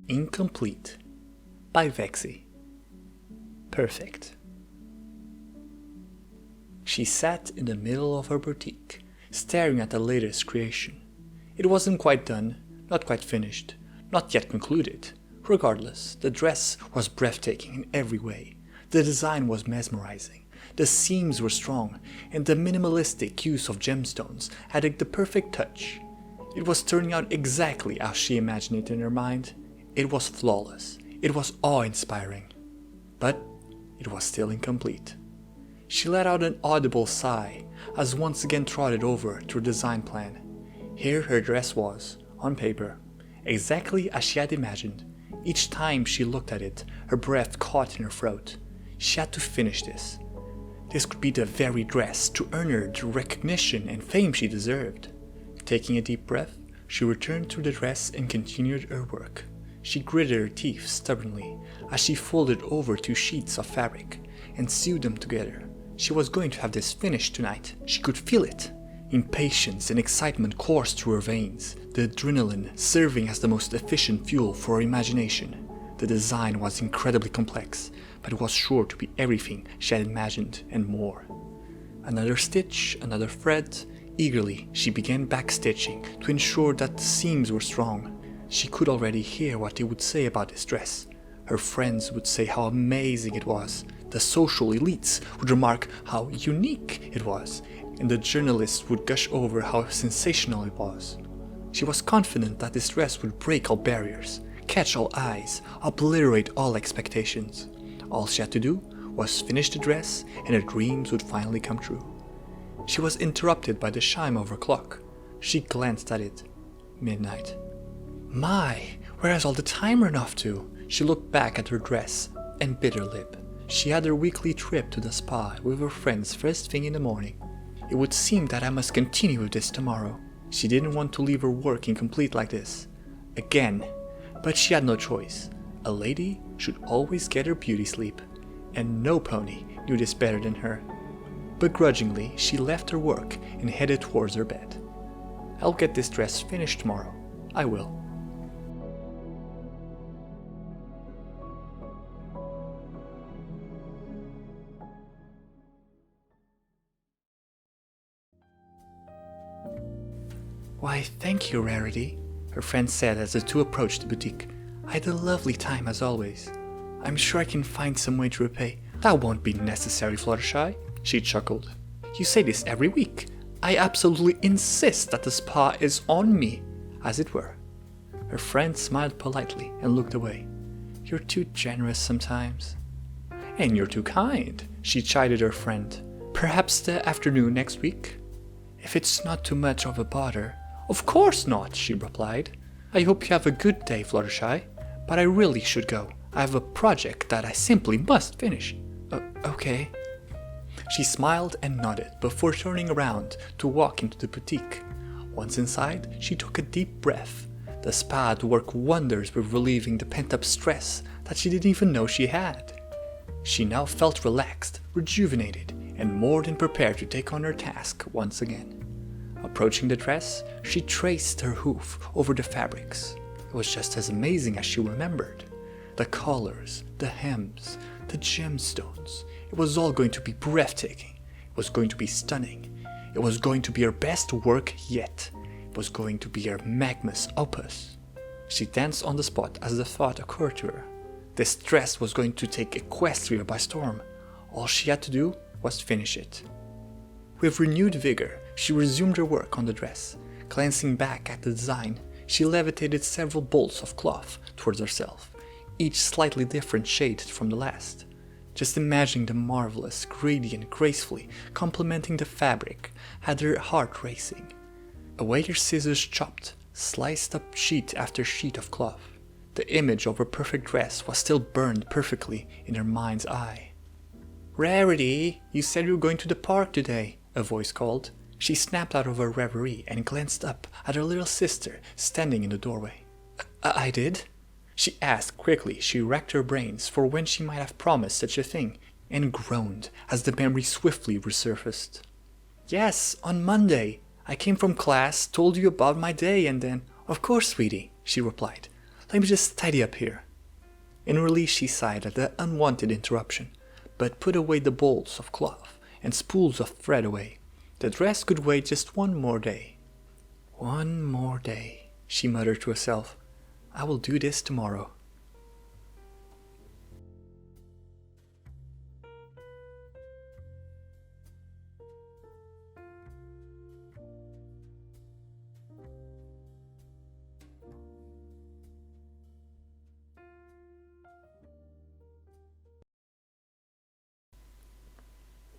Incomplete by Vexy. Perfect. She sat in the middle of her boutique, staring at the latest creation. It wasn't quite done, not quite finished, not yet concluded. Regardless, the dress was breathtaking in every way. The design was mesmerizing. The seams were strong, and the minimalistic use of gemstones added the perfect touch. It was turning out exactly as she imagined it in her mind. It was flawless. It was awe-inspiring. But it was still incomplete. She let out an audible sigh as once again trotted over to her design plan. Here her dress was, on paper, exactly as she had imagined. Each time she looked at it, her breath caught in her throat. She had to finish this. This could be the very dress to earn her the recognition and fame she deserved. Taking a deep breath, she returned to the dress and continued her work. She gritted her teeth stubbornly as she folded over 2 sheets of fabric and sewed them together. She was going to have this finished tonight. She could feel it. Impatience and excitement coursed through her veins, the adrenaline serving as the most efficient fuel for her imagination. The design was incredibly complex, but it was sure to be everything she had imagined and more. Another stitch, another thread. Eagerly, she began backstitching to ensure that the seams were strong. She could already hear what they would say about this dress. Her friends would say how amazing it was. The social elites would remark how unique it was, and the journalists would gush over how sensational it was. She was confident that this dress would break all barriers, catch all eyes, obliterate all expectations. All she had to do was finish the dress and her dreams would finally come true. She was interrupted by the chime of her clock. She glanced at it. Midnight. My, where has all the time run off to? She looked back at her dress and bit her lip. She had her weekly trip to the spa with her friends first thing in the morning. It would seem that I must continue with this tomorrow. She didn't want to leave her work incomplete like this. Again. But she had no choice. A lady should always get her beauty sleep. And no pony knew this better than her. Begrudgingly, she left her work and headed towards her bed. I'll get this dress finished tomorrow. I will. Why, thank you, Rarity, her friend said as the two approached the boutique. I had a lovely time as always. I'm sure I can find some way to repay. That won't be necessary, Fluttershy, she chuckled. You say this every week. I absolutely insist that the spa is on me, as it were. Her friend smiled politely and looked away. You're too generous sometimes. And you're too kind, she chided her friend. Perhaps the afternoon next week? If it's not too much of a bother. Of course not, she replied. I hope you have a good day, Fluttershy, but I really should go. I have a project that I simply must finish. Okay. She smiled and nodded before turning around to walk into the boutique. Once inside, she took a deep breath. The spa had worked wonders with relieving the pent-up stress that she didn't even know she had. She now felt relaxed, rejuvenated, and more than prepared to take on her task once again. Approaching the dress, she traced her hoof over the fabrics. It was just as amazing as she remembered. The colors, the hems, the gemstones. It was all going to be breathtaking. It was going to be stunning. It was going to be her best work yet. It was going to be her magnus opus. She danced on the spot as the thought occurred to her. This dress was going to take Equestria by storm. All she had to do was finish it. With renewed vigor, she resumed her work on the dress. Glancing back at the design, she levitated several bolts of cloth towards herself, each slightly different shade from the last. Just imagining the marvelous gradient gracefully complementing the fabric had her heart racing. Away her scissors chopped, sliced up sheet after sheet of cloth. The image of her perfect dress was still burned perfectly in her mind's eye. Rarity, you said you were going to the park today, a voice called. She snapped out of her reverie and glanced up at her little sister standing in the doorway. I did? She asked quickly. She racked her brains for when she might have promised such a thing, and groaned as the memory swiftly resurfaced. Yes, on Monday. I came from class, told you about my day, and then... Of course, sweetie, she replied. Let me just tidy up here." In relief she sighed at the unwanted interruption, but put away the bolts of cloth and spools of thread away. The dress could wait just one more day. "One more day," she muttered to herself. "I will do this tomorrow."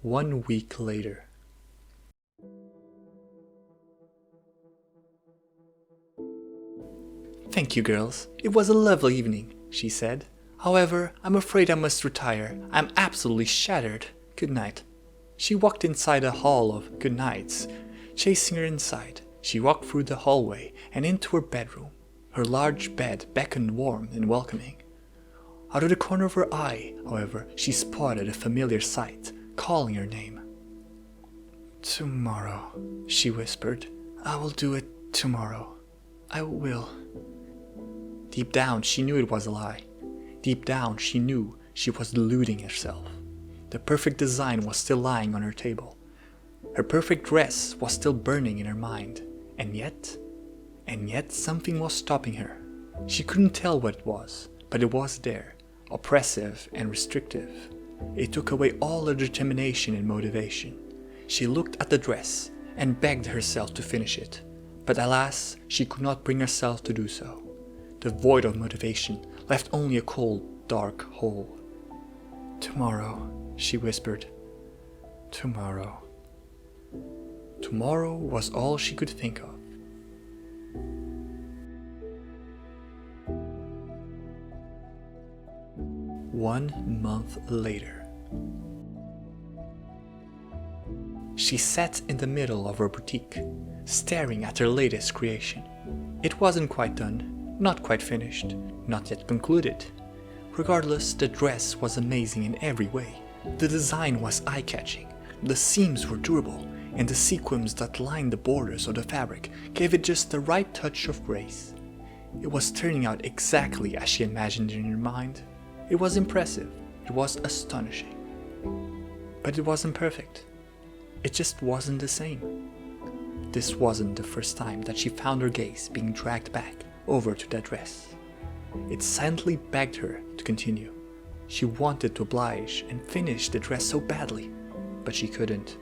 One week later. "Thank you, girls. It was a lovely evening," she said. "However, I'm afraid I must retire. I'm absolutely shattered. Good night." She walked inside a hall of good nights. Chasing her inside, she walked through the hallway and into her bedroom. Her large bed beckoned warm and welcoming. Out of the corner of her eye, however, she spotted a familiar sight, calling her name. "Tomorrow," she whispered. "I will do it tomorrow. I will." Deep down, she knew it was a lie. Deep down, she knew she was deluding herself. The perfect design was still lying on her table. Her perfect dress was still burning in her mind. And yet something was stopping her. She couldn't tell what it was, but it was there, oppressive and restrictive. It took away all her determination and motivation. She looked at the dress and begged herself to finish it, but alas, she could not bring herself to do so. The void of motivation left only a cold, dark hole. "Tomorrow," she whispered. "Tomorrow." Tomorrow was all she could think of. One month later. She sat in the middle of her boutique, staring at her latest creation. It wasn't quite done, not quite finished, not yet concluded. Regardless, the dress was amazing in every way. The design was eye-catching, the seams were durable, and the sequins that lined the borders of the fabric gave it just the right touch of grace. It was turning out exactly as she imagined in her mind. It was impressive, it was astonishing. But it wasn't perfect. It just wasn't the same. This wasn't the first time that she found her gaze being dragged back over to that dress. It silently begged her to continue. She wanted to oblige and finish the dress so badly, but she couldn't.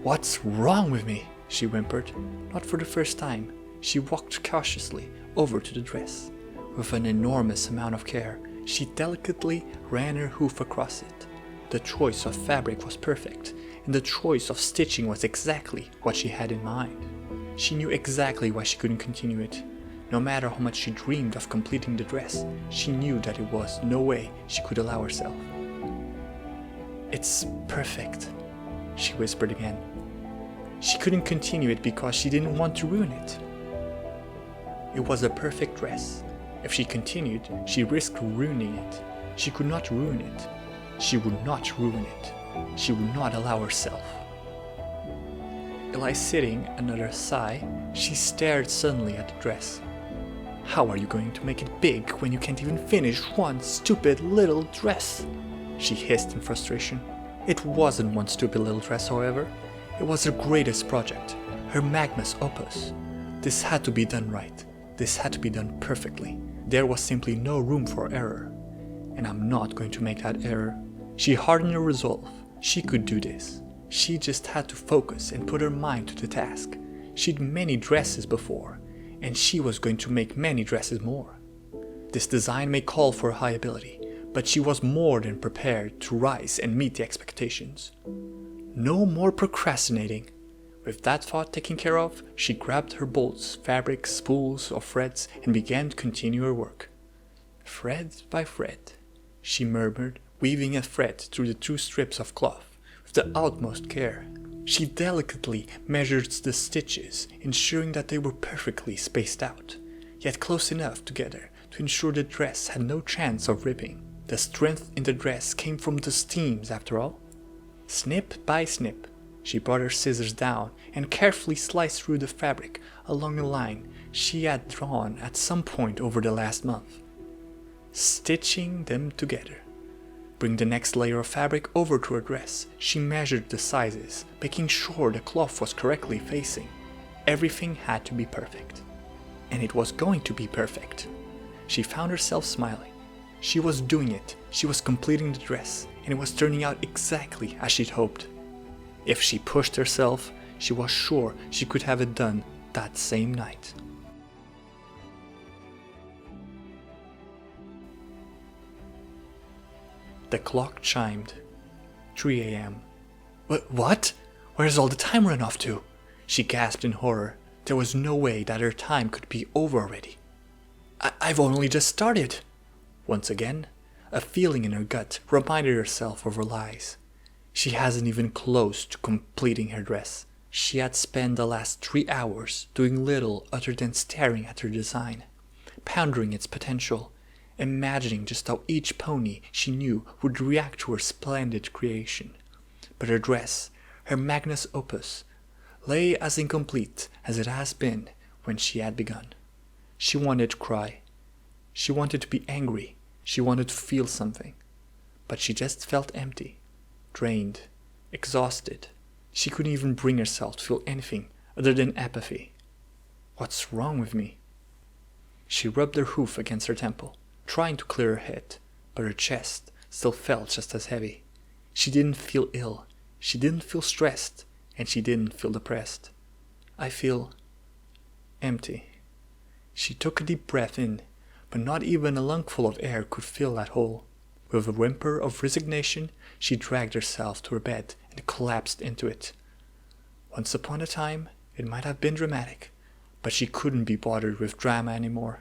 "What's wrong with me?" she whimpered. Not for the first time, she walked cautiously over to the dress. With an enormous amount of care, she delicately ran her hoof across it. The choice of fabric was perfect, and the choice of stitching was exactly what she had in mind. She knew exactly why she couldn't continue it. No matter how much she dreamed of completing the dress, she knew that it was no way she could allow herself. "It's perfect," she whispered again. She couldn't continue it because she didn't want to ruin it. It was a perfect dress. If she continued, she risked ruining it. She could not ruin it. She would not ruin it. She would not allow herself. Eli sitting, another sigh, she stared suddenly at the dress. "How are you going to make it big when you can't even finish one stupid little dress?" she hissed in frustration. It wasn't one stupid little dress, however. It was her greatest project, her magnus opus. This had to be done right. This had to be done perfectly. There was simply no room for error. And I'm not going to make that error. She hardened her resolve. She could do this. She just had to focus and put her mind to the task. She'd many dresses before, and she was going to make many dresses more. This design may call for high ability, but she was more than prepared to rise and meet the expectations. No more procrastinating. With that thought taken care of, she grabbed her bolts, fabrics, spools of threads, and began to continue her work. Thread by thread, she murmured, weaving a thread through the 2 strips of cloth with the utmost care. She delicately measured the stitches, ensuring that they were perfectly spaced out, yet close enough together to ensure the dress had no chance of ripping. The strength in the dress came from the seams after all. Snip by snip, She brought her scissors down and carefully sliced through the fabric along a line she had drawn at some point over the last month, stitching them together. Bring the next layer of fabric over to her dress. She measured the sizes, making sure the cloth was correctly facing. Everything had to be perfect. And it was going to be perfect. She found herself smiling. She was doing it. She was completing the dress, and it was turning out exactly as she'd hoped. If she pushed herself, she was sure she could have it done that same night. The clock chimed. 3 a.m. What? Where's all the time run off to? She gasped in horror. There was no way that her time could be over already. I've only just started. Once again, a feeling in her gut reminded herself of her lies. She hasn't even close to completing her dress. She had spent the last 3 hours doing little other than staring at her design, pondering its potential, imagining just how each pony she knew would react to her splendid creation. But her dress, her magnus opus, lay as incomplete as it has been when she had begun. She wanted to cry. She wanted to be angry. She wanted to feel something. But she just felt empty, drained, exhausted. She couldn't even bring herself to feel anything other than apathy. What's wrong with me? She rubbed her hoof against her temple, trying to clear her head, but her chest still felt just as heavy. She didn't feel ill. She didn't feel stressed. And she didn't feel depressed. I feel empty. She took a deep breath in, but not even a lungful of air could fill that hole. With a whimper of resignation, she dragged herself to her bed and collapsed into it. Once upon a time, it might have been dramatic, but she couldn't be bothered with drama anymore.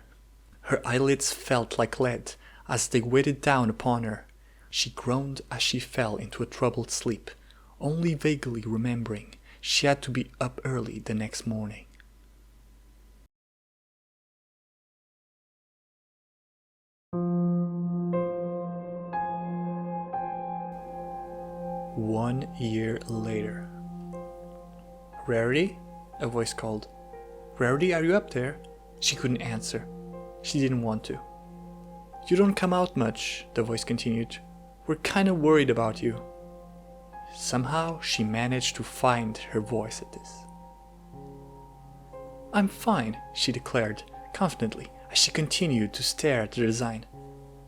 Her eyelids felt like lead as they weighted down upon her. She groaned as she fell into a troubled sleep, only vaguely remembering she had to be up early the next morning. One year later. Rarity? A voice called. Rarity, are you up there? She couldn't answer. She didn't want to. You don't come out much, the voice continued. We're kinda worried about you. Somehow she managed to find her voice at this. I'm fine, she declared confidently as she continued to stare at the design.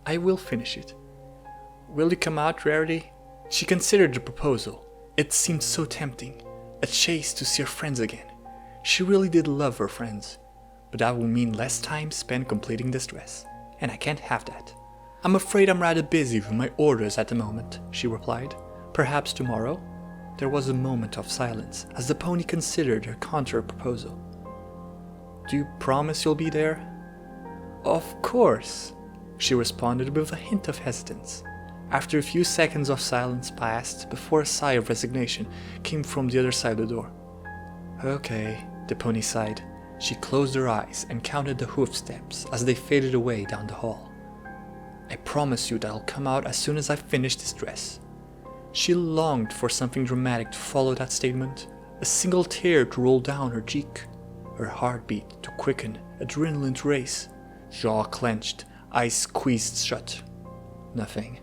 I will finish it. Will you come out, Rarity? She considered the proposal. It seemed so tempting. A chase to see her friends again. She really did love her friends. But that would mean less time spent completing this dress. And I can't have that. I'm afraid I'm rather busy with my orders at the moment, she replied. Perhaps tomorrow? There was a moment of silence as the pony considered her counter-proposal. Do you promise you'll be there? Of course, she responded with a hint of hesitance. After a few seconds of silence passed before a sigh of resignation came from the other side of the door. Okay, the pony sighed. She closed her eyes and counted the hoof steps as they faded away down the hall. I promise you that I'll come out as soon as I finish this dress. She longed for something dramatic to follow that statement, a single tear to roll down her cheek, her heartbeat to quicken, adrenaline to race, jaw clenched, eyes squeezed shut. Nothing.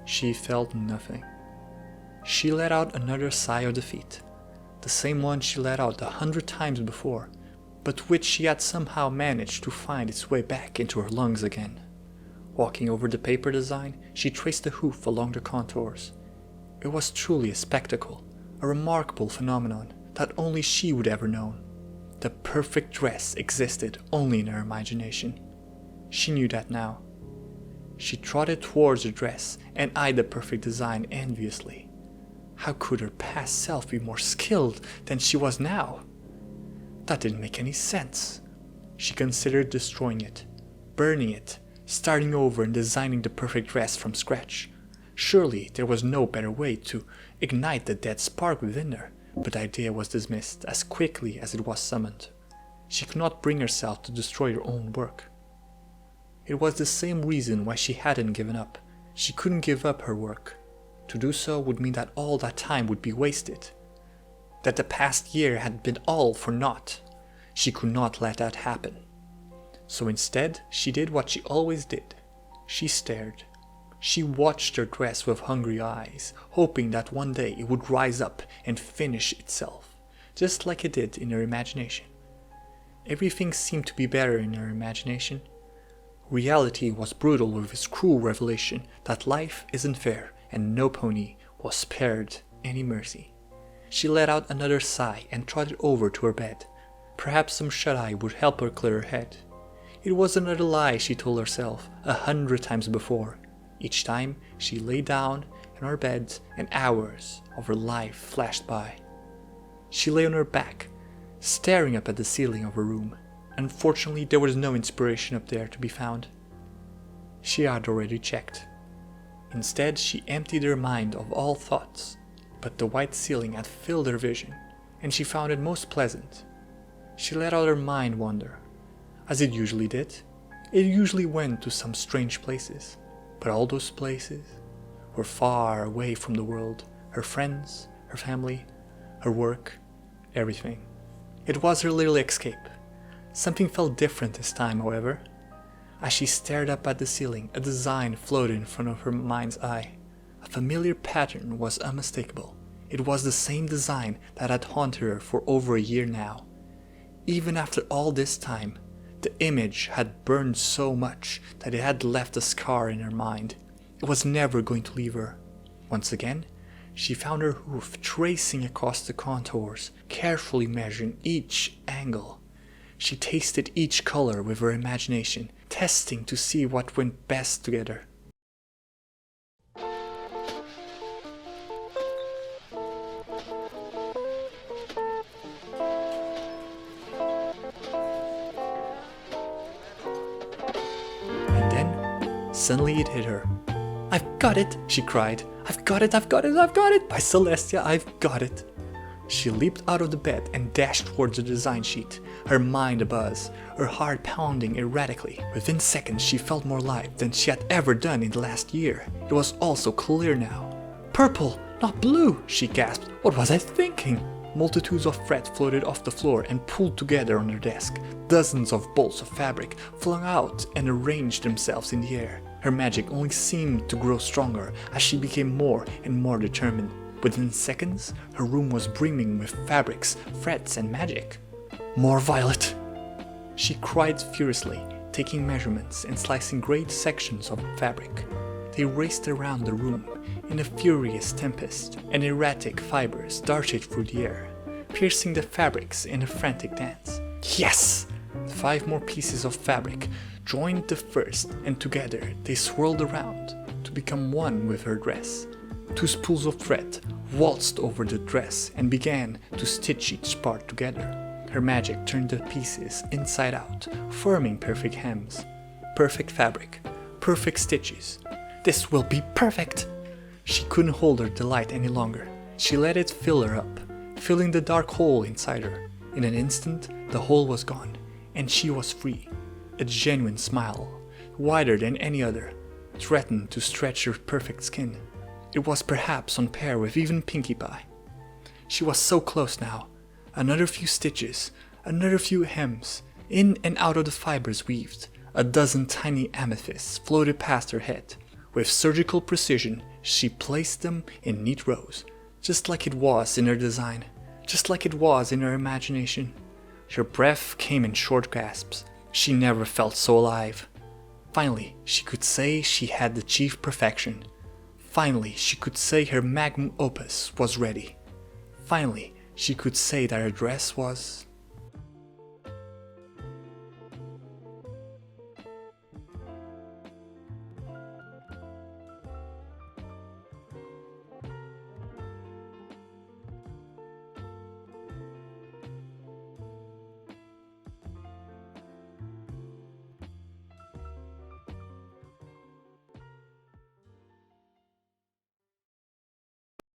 She felt nothing. She let out another sigh of defeat, the same one she let out 100 times before, but which she had somehow managed to find its way back into her lungs again. Walking over the paper design, she traced the hoof along the contours. It was truly a spectacle, a remarkable phenomenon that only she would ever know. The perfect dress existed only in her imagination. She knew that now. She trotted towards the dress and eyed the perfect design enviously. How could her past self be more skilled than she was now? That didn't make any sense. She considered destroying it, burning it, starting over and designing the perfect dress from scratch. Surely there was no better way to ignite the dead spark within her, but the idea was dismissed as quickly as it was summoned. She could not bring herself to destroy her own work. It was the same reason why she hadn't given up. She couldn't give up her work. To do so would mean that all that time would be wasted. that the past year had been all for naught. She could not let that happen. So instead, she did what she always did. She stared. She watched her dress with hungry eyes, hoping that one day it would rise up and finish itself, just like it did in her imagination. Everything seemed to be better in her imagination. Reality was brutal with its cruel revelation that life isn't fair and no pony was spared any mercy. She let out another sigh and trotted over to her bed. Perhaps some shut-eye would help her clear her head. It was another lie she told herself 100 times before. Each time she lay down in her bed and hours of her life flashed by. She lay on her back, staring up at the ceiling of her room. Unfortunately, there was no inspiration up there to be found. She had already checked. Instead, she emptied her mind of all thoughts, but the white ceiling had filled her vision, and she found it most pleasant. She let out her mind wander. As it usually did, it usually went to some strange places, but all those places were far away from the world, her friends, her family, her work, everything. It was her little escape. Something felt different this time, however. As she stared up at the ceiling, a design floated in front of her mind's eye. A familiar pattern was unmistakable. It was the same design that had haunted her for over a year now. Even after all this time, the image had burned so much that it had left a scar in her mind. It was never going to leave her. Once again, she found her hoof tracing across the contours, carefully measuring each angle. She tasted each color with her imagination, testing to see what went best together. And then, suddenly it hit her. "I've got it!" she cried. "I've got it, I've got it, I've got it! By Celestia, I've got it!" She leaped out of the bed and dashed towards the design sheet, her mind abuzz, her heart pounding erratically. Within seconds she felt more alive than she had ever done in the last year. It was all so clear now. "Purple, not blue!" she gasped. "What was I thinking?" Multitudes of threads floated off the floor and pulled together on her desk. Dozens of bolts of fabric flung out and arranged themselves in the air. Her magic only seemed to grow stronger as she became more and more determined. Within seconds, her room was brimming with fabrics, threads, and magic. "More violet!" She cried furiously, taking measurements and slicing great sections of fabric. They raced around the room in a furious tempest, and erratic fibers darted through the air, piercing the fabrics in a frantic dance. Yes! 5 more pieces of fabric joined the first, and together they swirled around to become one with her dress. 2 spools of thread waltzed over the dress and began to stitch each part together. Her magic turned the pieces inside out, forming perfect hems, perfect fabric, perfect stitches. This will be perfect! She couldn't hold her delight any longer. She let it fill her up, filling the dark hole inside her. In an instant, the hole was gone, and she was free. A genuine smile, wider than any other, threatened to stretch her perfect skin. It was perhaps on par with even Pinkie Pie. She was so close now. Another few stitches, another few hems, in and out of the fibers weaved. A dozen tiny amethysts floated past her head. With surgical precision, she placed them in neat rows, just like it was in her design, just like it was in her imagination. Her breath came in short gasps. She never felt so alive. Finally, she could say she had achieved perfection. Finally, she could say her magnum opus was ready. Finally, she could say that her dress was